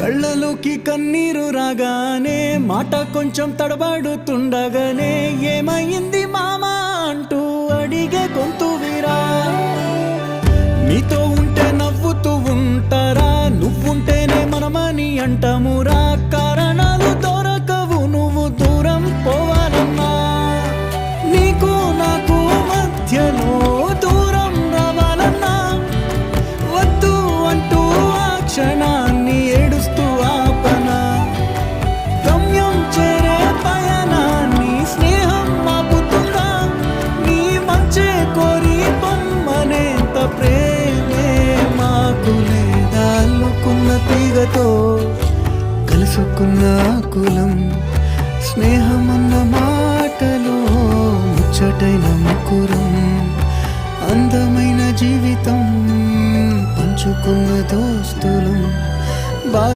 కళ్ళలోకి కన్నీరు రాగానే మాట కొంచెం తడబడుతుండగానే ఏమైంది మామా అంటూ అడిగే గొంతు వీరా. నీతో ఉంటే నవ్వుతూ ఉంటారా, నువ్వుంటేనే మనమని అంటామురా. కారణాలు దొరకవు నువ్వు దూరం పోవాలన్నా, నీకు నాకు మధ్యలో దూరం రావాలన్నా. వద్దు అంటూ ఆ క్షణాన్ని ఏడుస్తూ ఆపనా. గమ్యం చేరే పయనాన్ని స్నేహం ఆపుతుందా. నీ మంచే కోరి పొమ్మనేంత ప్రేమే మాకు లేదా. అల్లుకున్న తీగతో కలుసుకున్న కులం స్నేహమన్న మాటలో ముచ్చటైన ముకురం. అందమైన జీవితం పంచుకున్న దోస్తులం.